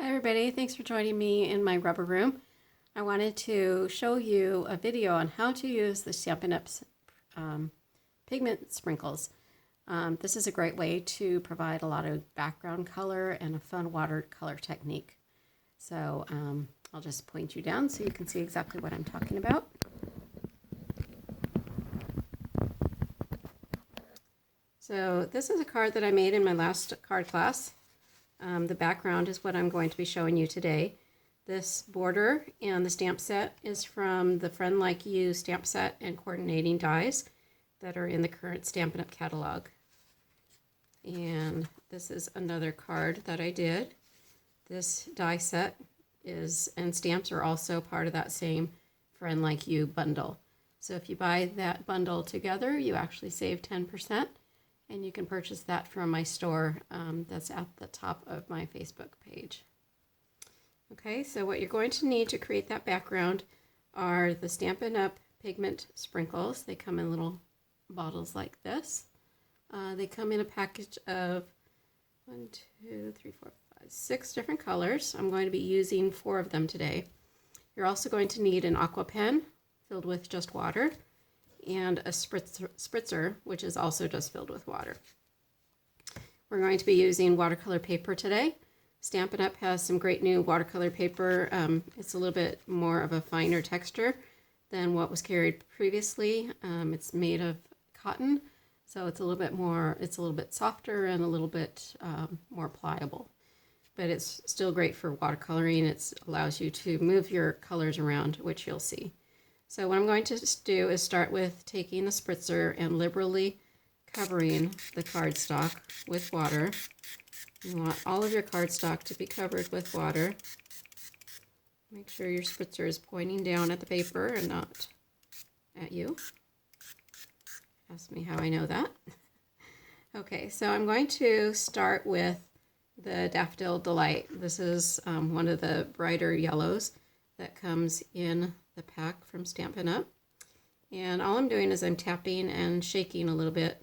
Hi everybody, thanks for joining me in my rubber room. I wanted to show you a video on how to use the Stampin' Ups Pigment Sprinkles. This is a great way to provide a lot of background color and a fun watercolor technique. So I'll just point you down so you can see exactly what I'm talking about. So this is a card that I made in my last card class. The background is what I'm going to be showing you today. This border and the stamp set is from the Friend Like You stamp set and coordinating dies that are in the current Stampin' Up! Catalog. And this is another card that I did. This die set and stamps are also part of that same Friend Like You bundle. So if you buy that bundle together, you actually save 10%. And you can purchase that from my store that's at the top of my Facebook page. Okay, so what you're going to need to create that background are the Stampin' Up! Pigment Sprinkles. They come in little bottles like this. They come in a package of 6 different colors. I'm going to be using 4 of them today. You're also going to need an aqua pen filled with just water, and a spritzer, which is also just filled with water. We're going to be using watercolor paper today. Stampin' Up! Has some great new watercolor paper. It's a little bit more of a finer texture than what was carried previously. It's made of cotton, so it's a little bit softer and a little bit more pliable. But it's still great for watercoloring. It allows you to move your colors around, which you'll see. So what I'm going to do is start with taking the spritzer and liberally covering the cardstock with water. You want all of your cardstock to be covered with water. Make sure your spritzer is pointing down at the paper and not at you. Ask me how I know that. Okay, so I'm going to start with the Daffodil Delight. This is one of the brighter yellows that comes in the pack from Stampin' Up! And all I'm doing is I'm tapping and shaking a little bit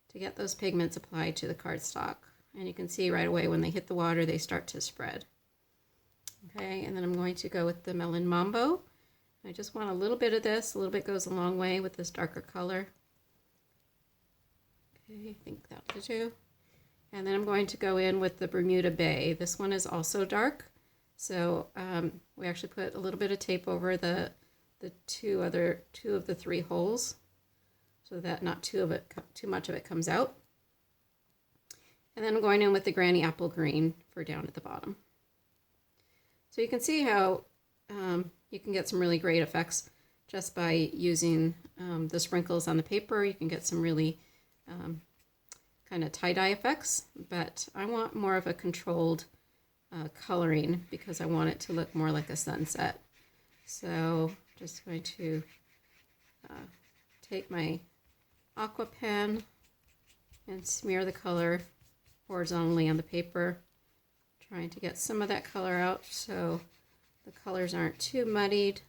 to get those pigments applied to the cardstock. And you can see right away when they hit the water, they start to spread. Okay, and then I'm going to go with the Melon Mambo. I just want a little bit of this. A little bit goes a long way with this darker color. Okay, I think that'll do. And then I'm going to go in with the Bermuda Bay. This one is also dark. So we actually put a little bit of tape over the two of the 3 holes so that not too much of it comes out. And then I'm going in with the Granny Apple Green for down at the bottom. So you can see how you can get some really great effects just by using the sprinkles on the paper. You can get some really kind of tie-dye effects, but I want more of a controlled coloring because I want it to look more like a sunset. So just going to take my aqua pen and smear the color horizontally on the paper, trying to get some of that color out so the colors aren't too muddied.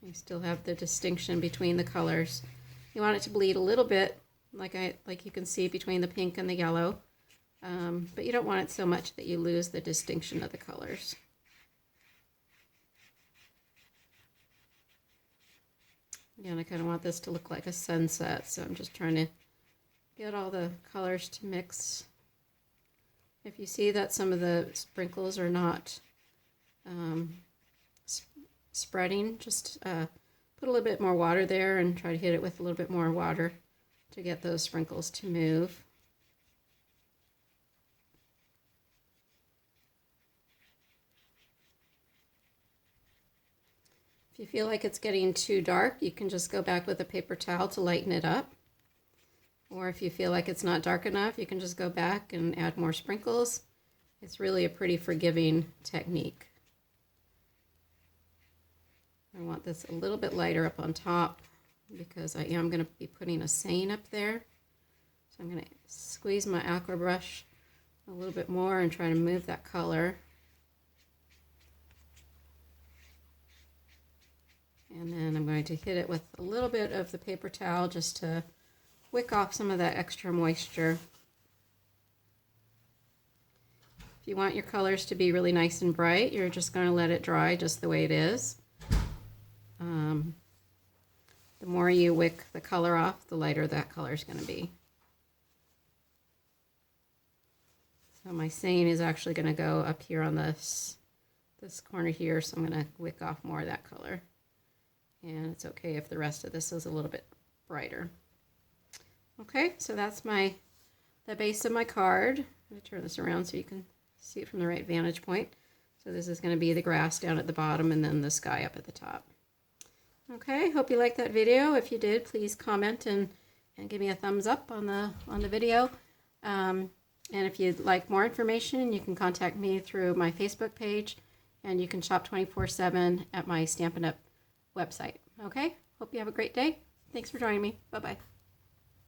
You still have the distinction between the colors. You want it to bleed a little bit, like you can see between the pink and the yellow. But you don't want it so much that you lose the distinction of the colors. Again, I kind of want this to look like a sunset, so I'm just trying to get all the colors to mix. If you see that some of the sprinkles are not spreading, just put a little bit more water there and try to hit it with a little bit more water to get those sprinkles to move. If you feel like it's getting too dark, you can just go back with a paper towel to lighten it up. Or if you feel like it's not dark enough, you can just go back and add more sprinkles. It's really a pretty forgiving technique. I want this a little bit lighter up on top because I am going to be putting a saying up there. So I'm going to squeeze my aqua brush a little bit more and try to move that color. And then I'm going to hit it with a little bit of the paper towel just to wick off some of that extra moisture. you want your colors to be really nice and bright, you're just going to let it dry just the way it is. The more you wick the color off, the lighter that color is going to be. So my stain is actually going to go up here on this corner here, so I'm going to wick off more of that color. And it's okay if the rest of this is a little bit brighter. Okay, so that's the base of my card. I'm going to turn this around so you can see it from the right vantage point. So this is going to be the grass down at the bottom and then the sky up at the top. Okay, hope you liked that video. If you did, please comment and give me a thumbs up on the video. And if you'd like more information, you can contact me through my Facebook page, and you can shop 24/7 at my Stampin' Up website. Okay, hope you have a great day. Thanks for joining me. Bye-bye.